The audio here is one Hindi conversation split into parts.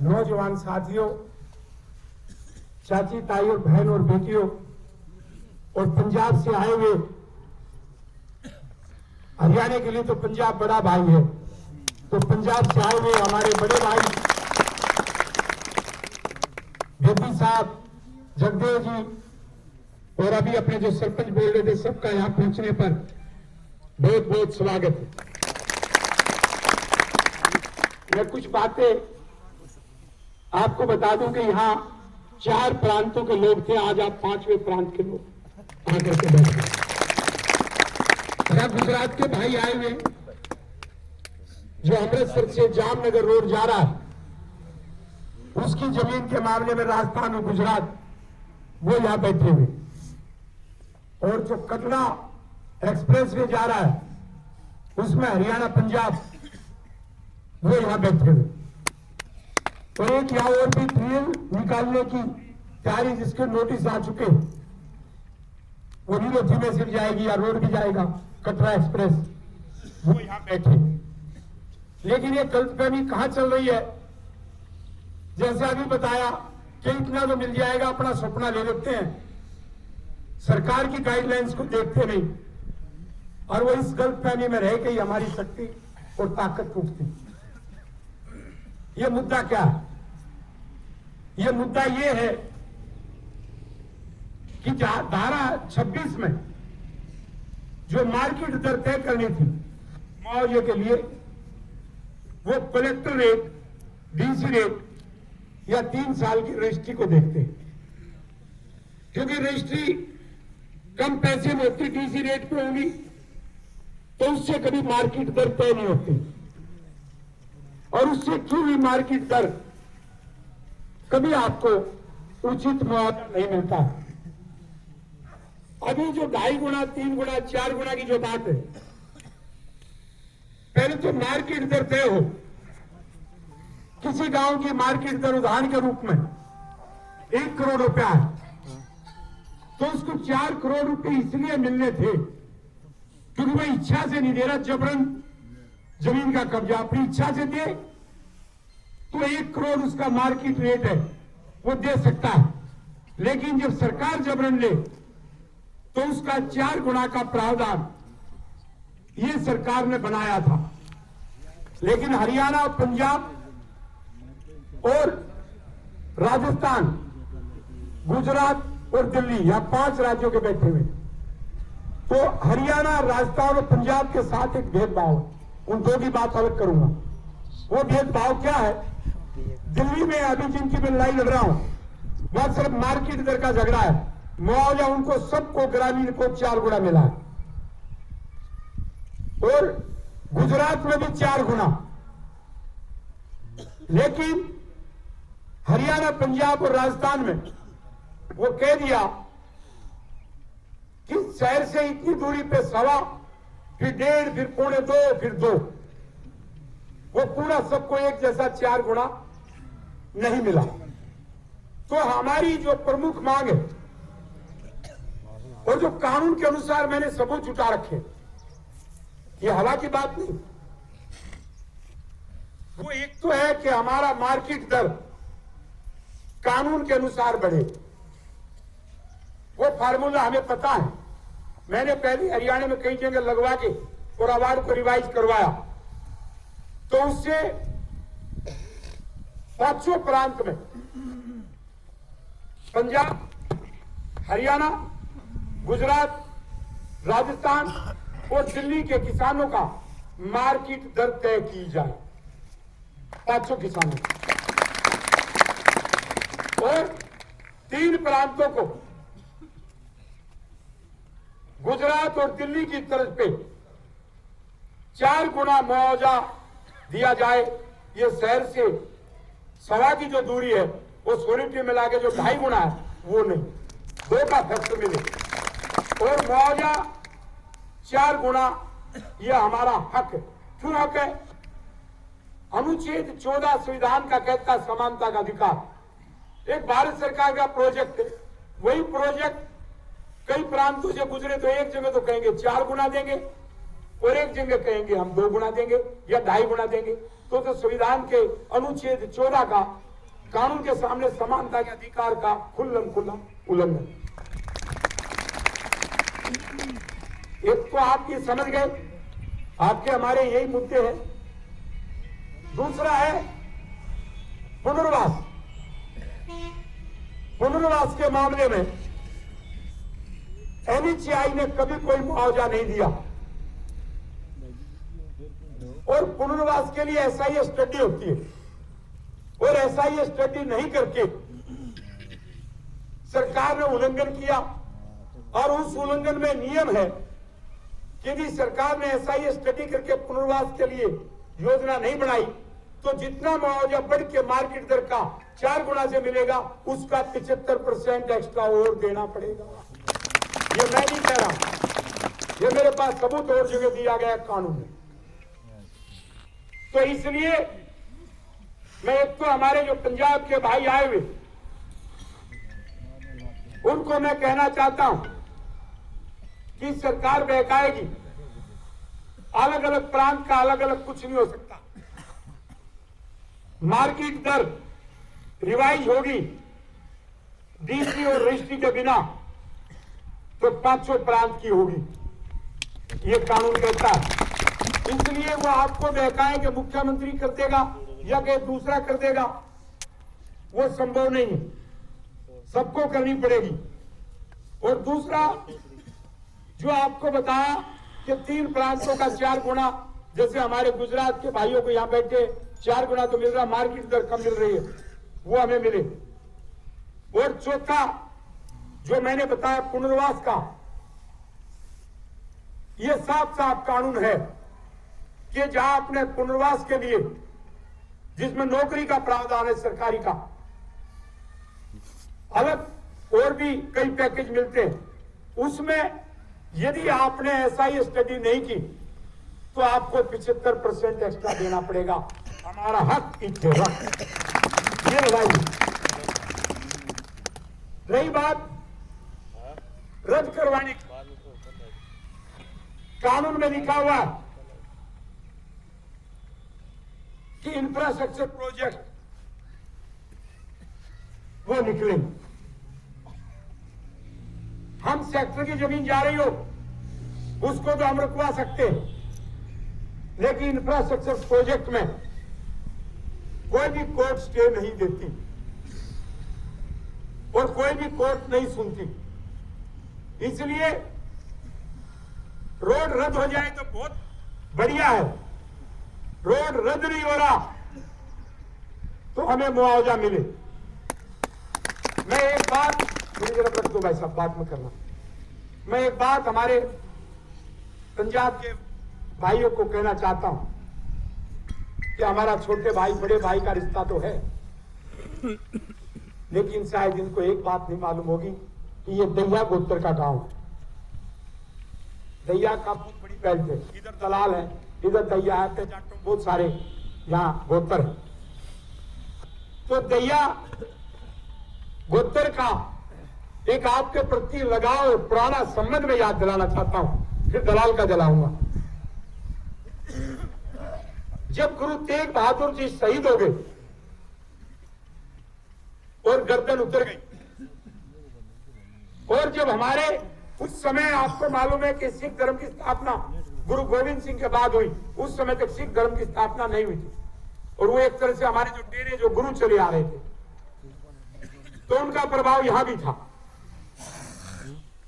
नौजवान साथियों, चाची ताई और बहन और बेटियों और पंजाब से आए हुए, हरियाणा के लिए तो पंजाब बड़ा भाई है, तो पंजाब से आए हुए हमारे बड़े भाई बेदी साहब, जगदेव जी और अभी अपने जो सरपंच बोल रहे थे, सबका यहां पहुंचने पर बहुत बहुत स्वागत है। मैं कुछ बातें आपको बता दूं कि यहाँ 4 प्रांतों के लोग थे, आज आप 5वें प्रांत के लोग आकर के बैठे। गुजरात के भाई आए हुए, जो अमृतसर से जामनगर रोड जा रहा है, उसकी जमीन के मामले में राजस्थान और गुजरात वो यहां बैठे हुए, और जो कटरा एक्सप्रेस वे जा रहा है उसमें हरियाणा पंजाब वो यहां बैठे हुए, और एक यहां और भी ट्रेन निकालने की तैयारी जिसके नोटिस आ चुके, वो नीलोथी में सिर्फ जाएगी या रोड भी जाएगा, कटरा एक्सप्रेस, वो यहां बैठे। लेकिन ये गलतफहमी कहां चल रही है, जैसे अभी बताया कि इतना तो मिल जाएगा, अपना सपना ले लेते हैं, सरकार की गाइडलाइंस को देखते नहीं, और वो इस गलतफहमी में रह के हमारी शक्ति और ताकत टूटती। ये मुद्दा क्या है? ये मुद्दा ये है कि धारा 26 में जो मार्केट दर तय करनी थी मुआवजे के लिए, वो कलेक्टर रेट, डीसी रेट या 3 साल की रजिस्ट्री को देखते हैं, क्योंकि रजिस्ट्री कम पैसे में होती, डीसी रेट पे होगी तो उससे कभी मार्केट दर तय नहीं होती, और उससे क्यों भी मार्केट दर कभी आपको उचित मुआवजा नहीं मिलता। अभी जो 2.5 गुना, 3 गुना, 4 गुना की जो बात है, पहले तो मार्केट दर तय हो। किसी गांव की मार्केट दर उदाहरण के रूप में 1 करोड़ रुपया है, तो उसको 4 करोड़ रुपए इसलिए मिलने थे क्योंकि वह इच्छा से नहीं दे रहा, जबरन जमीन का कब्जा अपनी इच्छा से दे तो 1 करोड़ उसका मार्केट रेट है, वो दे सकता है। लेकिन जब सरकार जबरन ले तो उसका 4 गुना का प्रावधान ये सरकार ने बनाया था। लेकिन हरियाणा, पंजाब और राजस्थान, गुजरात और दिल्ली, यहां 5 राज्यों के बैठे हुए, तो हरियाणा, राजस्थान और पंजाब के साथ एक भेदभाव, उन 2 की बात अलग करूंगा। वो भेदभाव क्या है? दिल्ली में अभी जिनकी मैं लड़ाई लड़ रहा हूं, वहां सिर्फ मार्केट दर का झगड़ा है, मुआवजा उनको सबको, ग्रामीण को 4 गुना मिला है, और गुजरात में भी 4 गुना। लेकिन हरियाणा, पंजाब और राजस्थान में वो कह दिया कि शहर से इतनी दूरी पे 1.25, फिर 1.5, फिर 1.25, फिर 2, वो पूरा सबको एक जैसा 4 गुना नहीं मिला। तो हमारी जो प्रमुख मांग है, और जो कानून के अनुसार मैंने सबूत जुटा रखे, ये हवा की बात नहीं, वो एक तो है कि हमारा मार्केट दर कानून के अनुसार बढ़े। वो फार्मूला हमें पता है, मैंने पहले हरियाणा में कई जगह लगवा के और अवार्ड को रिवाइज करवाया, तो उससे 500 प्रांत में पंजाब, हरियाणा, गुजरात, राजस्थान और दिल्ली के किसानों का मार्केट दर तय की जाए, 500 किसानों, और 3 प्रांतों को गुजरात और दिल्ली की तर्ज पे 4 गुना मुआवजा दिया जाए। ये शहर से सवा की जो दूरी है वो सोनिटी मिला के जो 2.5 गुना है वो नहीं, 2 का फैक्टर मिले, और मुआवजा 4 गुना, ये हमारा हक है। क्यों हक है? अनुच्छेद 14 संविधान का कहता है समानता का अधिकार। एक भारत सरकार का प्रोजेक्ट है, वही प्रोजेक्ट कई प्रांतों से गुजरे तो एक जगह तो कहेंगे 4 गुना देंगे, और एक जगह कहेंगे हम 2 गुना देंगे या 2.5 गुना देंगे। तो संविधान के अनुच्छेद 14 का कानून के सामने समानता के अधिकार का खुल्लम खुल्ला उल्लंघन। एक तो आप ये समझ गए, आपके हमारे यही मुद्दे हैं। दूसरा है पुनर्वास। पुनर्वास के मामले में NHAI ने कभी कोई मुआवजा नहीं दिया और पुनर्वास के लिए SIA स्टडी होती है और SIA स्टडी नहीं करके सरकार ने उल्लंघन किया। और उस उल्लंघन में नियम है कि यदि सरकार ने SIA स्टडी करके पुनर्वास के लिए योजना नहीं बनाई तो जितना मुआवजा बढ़ के मार्केट दर का 4 गुना से मिलेगा उसका 75% एक्स्ट्रा और देना पड़ेगा। ये मैं नहीं कह रहा, ये मेरे पास सबूत और जगह दिया गया कानून में। तो इसलिए मैं एक तो हमारे जो पंजाब के भाई आए हुए उनको मैं कहना चाहता हूं कि सरकार बहकाएगी, अलग अलग प्रांत का अलग अलग कुछ नहीं हो सकता। मार्केट दर रिवाइज होगी डीसी और रजिस्ट्री के बिना तो 500 प्रांत की होगी, ये कानून कहता है। इसलिए वो आपको बहकाए कि मुख्यमंत्री कर देगा या कि दूसरा कर देगा, वो संभव नहीं है, सबको करनी पड़ेगी। और दूसरा जो आपको बताया कि 3 प्रांतों का 4 गुना, जैसे हमारे गुजरात के भाइयों को यहां बैठे 4 गुना तो मिल रहा, मार्केट दर कम मिल रही है, वो हमें मिले। और चौथा जो मैंने बताया पुनर्वास का, ये साफ साफ कानून है कि जहां अपने पुनर्वास के लिए जिसमें नौकरी का प्रावधान है सरकारी का, अलग और भी कई पैकेज मिलते हैं, उसमें यदि आपने SIA स्टडी नहीं की तो आपको 75% एक्स्ट्रा देना पड़ेगा। हमारा हक इच्छे रख, ये लड़ाई। रही बात रद्द करवाने की, कानून में लिखा हुआ कि इंफ्रास्ट्रक्चर प्रोजेक्ट वो निकलेंगे। हम सेक्टर की जमीन जा रही हो उसको तो हम रुकवा सकते हैं, लेकिन इंफ्रास्ट्रक्चर प्रोजेक्ट में कोई भी कोर्ट स्टे नहीं देती और कोई भी कोर्ट नहीं सुनती। इसलिए रोड रद्द हो जाए तो बहुत बढ़िया है, रोड रद्द नहीं हो रहा तो हमें मुआवजा मिले। मैं एक बात, मुझे जरा रख दो भाई साहब, बात में करना। मैं एक बात हमारे पंजाब के भाइयों को कहना चाहता हूं कि हमारा छोटे भाई बड़े भाई का रिश्ता तो है, लेकिन शायद इनको एक बात नहीं मालूम होगी कि ये दैया गोत्र का गांव, दैया का बहुत बड़ी बेल्ट है। इधर दलाल है, इधर दैया है, बहुत सारे यहाँ गोत्र है। तो दैया गोत्र का एक आपके प्रति लगाव पुराना संबंध में याद दिलाना चाहता हूं, फिर दलाल का जलाऊंगा। जब गुरु तेग बहादुर जी शहीद हो गए और गर्दन उतर गई, और जब हमारे उस समय आपको मालूम है कि सिख धर्म की स्थापना गुरु गोविंद सिंह के बाद हुई, उस समय तक सिख धर्म की स्थापना नहीं हुई थी, और वो एक तरह से हमारे जो डेरे जो गुरु चले आ रहे थे, तो उनका प्रभाव यहां भी था।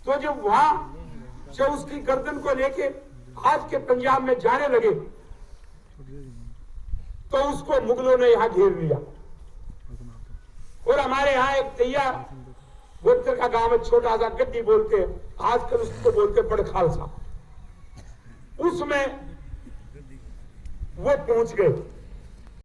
तो जब वहां से उसकी गर्दन को लेके आज के पंजाब में जाने लगे तो उसको मुगलों ने यहां घेर लिया। और हमारे यहाँ एक दैया गोत्र का गांव है, छोटा सा गड्डी बोलते हैं, आजकल उसको बोलते बड़ खालसा। उसमें वो पहुंच गए